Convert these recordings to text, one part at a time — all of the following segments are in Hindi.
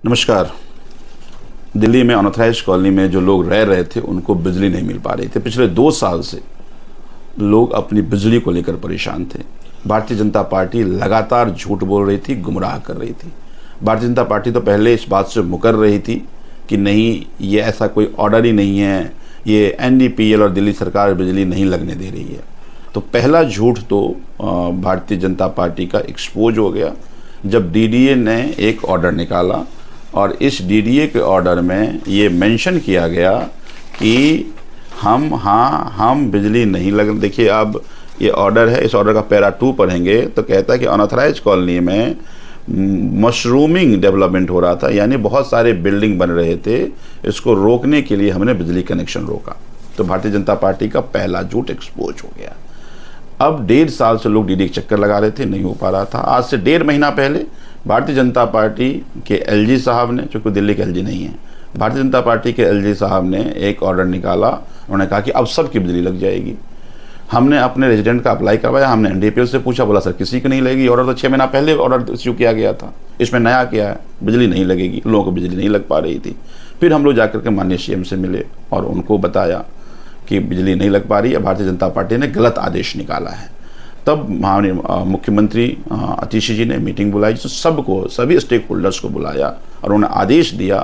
नमस्कार। दिल्ली में अनऑथराइज्ड कॉलोनी में जो लोग रह रहे थे उनको बिजली नहीं मिल पा रही थी। पिछले 2 साल से लोग अपनी बिजली को लेकर परेशान थे। भारतीय जनता पार्टी लगातार झूठ बोल रही थी, गुमराह कर रही थी। भारतीय जनता पार्टी तो पहले इस बात से मुकर रही थी कि नहीं, ये ऐसा कोई ऑर्डर ही नहीं है, ये एनडीपीएल और दिल्ली सरकार बिजली नहीं लगने दे रही है। तो पहला झूठ तो भारतीय जनता पार्टी का एक्सपोज हो गया जब डीडीए ने एक ऑर्डर निकाला और इस डीडीए के ऑर्डर में ये मेंशन किया गया कि हम बिजली नहीं लग। देखिए, अब ये ऑर्डर है, इस ऑर्डर का पैरा 2 पढ़ेंगे तो कहता है कि अनऑथराइज्ड कॉलोनी में मशरूमिंग डेवलपमेंट हो रहा था, यानी बहुत सारे बिल्डिंग बन रहे थे। इसको रोकने के लिए हमने बिजली कनेक्शन रोका। तो भारतीय जनता पार्टी का पहला झूठ एक्सपोज हो गया। अब 1.5 साल से लोग डीडी के चक्कर लगा रहे थे, नहीं हो पा रहा था। आज से 1.5 महीना पहले भारतीय जनता पार्टी के एलजी साहब ने, चूँकि दिल्ली के एलजी नहीं है, भारतीय जनता पार्टी के एलजी साहब ने एक ऑर्डर निकाला। उन्होंने कहा कि अब सबकी बिजली लग जाएगी। हमने अपने रेजिडेंट का अप्लाई करवाया, हमने एनडीपीएल से पूछा, बोला सर किसी की नहीं लगेगी। ऑर्डर तो 6 महीना पहले ऑर्डर इश्यू किया गया था। इसमें नया क्या है, बिजली नहीं लगेगी। लोगों को बिजली नहीं लग पा रही थी। फिर हम लोग जाकर के माननीय सीएम से मिले और उनको बताया कि बिजली नहीं लग पा रही है, भारतीय जनता पार्टी ने गलत आदेश निकाला है। तब माननीय मुख्यमंत्री आतिशी जी ने मीटिंग बुलाई, जो सभी स्टेक होल्डर्स को बुलाया और उन्होंने आदेश दिया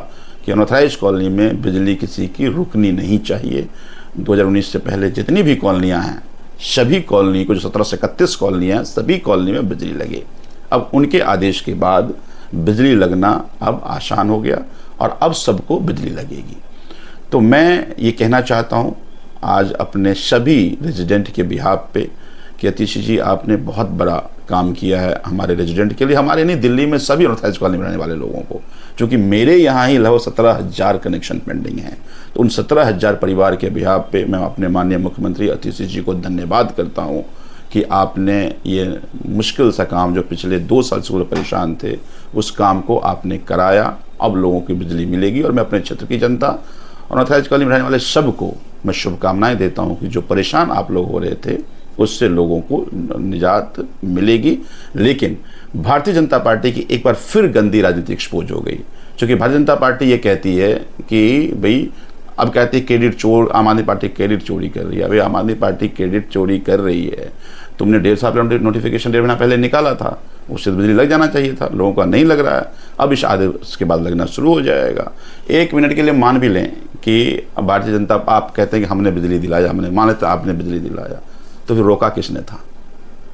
कि अनऑथराइज्ड कॉलोनी में बिजली किसी की रुकनी नहीं चाहिए। 2019 से पहले जितनी भी कॉलोनियाँ हैं, सभी कॉलोनी को, जो 17 से 31 कॉलोनियाँ हैं, सभी कॉलोनी में बिजली लगे। अब उनके आदेश के बाद बिजली लगना अब आसान हो गया और अब सबको बिजली लगेगी। तो मैं ये कहना चाहता हूँ आज अपने सभी रेजिडेंट के बिहाफ पे कि आतिशी जी, आपने बहुत बड़ा काम किया है हमारे रेजिडेंट के लिए, हमारे नहीं, दिल्ली में सभी अनऑथराइज्ड कॉलोनी में रहने वाले लोगों को। क्योंकि मेरे यहाँ ही लगभग 17,000 कनेक्शन पेंडिंग हैं। तो उन 17,000 परिवार के बिहाफ पे मैं अपने माननीय मुख्यमंत्री आतिशी जी को धन्यवाद करता हूँ कि आपने ये मुश्किल सा काम, जो पिछले 2 साल से लोग परेशान थे, उस काम को आपने कराया। अब लोगों की बिजली मिलेगी और मैं अपने क्षेत्र की जनता और अनऑथराइज्ड कॉलोनी में रहने वाले सबको मैं शुभकामनाएं देता हूं कि जो परेशान आप लोग हो रहे थे उससे लोगों को निजात मिलेगी। लेकिन भारतीय जनता पार्टी की एक बार फिर गंदी राजनीति एक्सपोज हो गई। क्योंकि भारतीय जनता पार्टी ये कहती है कि भाई, अब कहती है क्रेडिट चोर, आम आदमी पार्टी क्रेडिट चोरी कर रही है। अभी आम आदमी पार्टी क्रेडिट चोरी कर रही है। तुमने 1.5 साल पहले नोटिफिकेशन 1.5 महीना पहले निकाला था, उससे बिजली लग जाना चाहिए था। लोगों का नहीं लग रहा है, अब इस आदेश के बाद लगना शुरू हो जाएगा। 1 मिनट के लिए मान भी लें कि भारतीय जनता, आप कहते हैं कि हमने बिजली दिलाया, हमने मान लेते आपने बिजली दिलाया, तो फिर रोका किसने था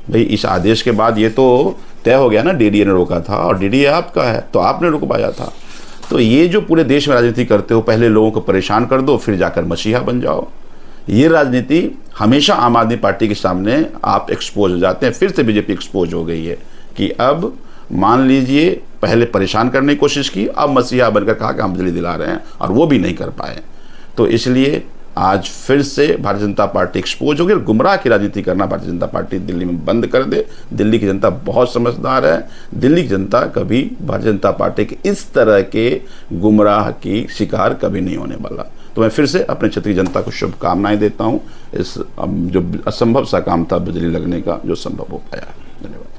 भाई? इस आदेश के बाद ये तो तय हो गया ना, डीडीए ने रोका था और डीडीए आपका है, तो आपने रुकवाया था। तो ये जो पूरे देश में राजनीति करते हो, पहले लोगों को परेशान कर दो, फिर जाकर मसीहा बन जाओ, ये राजनीति हमेशा आम आदमी पार्टी के सामने आप एक्सपोज हो जाते हैं। फिर से बीजेपी एक्सपोज हो गई है कि अब मान लीजिए, पहले परेशान करने की कोशिश की, अब मसीहा बनकर कहा कि हम बिजली दिला रहे हैं, और वो भी नहीं कर पाए। तो इसलिए आज फिर से भारतीय जनता पार्टी एक्सपोज हो गई। गुमराह की राजनीति करना भारतीय जनता पार्टी दिल्ली में बंद कर दे। दिल्ली की जनता बहुत समझदार है। दिल्ली की जनता कभी भारतीय जनता पार्टी के इस तरह के गुमराह की शिकार कभी नहीं होने वाला। तो मैं फिर से अपने क्षेत्र की जनता को शुभकामनाएं देता हूं। इस जो असंभव सा काम था बिजली लगने का, जो संभव हो पाया। धन्यवाद।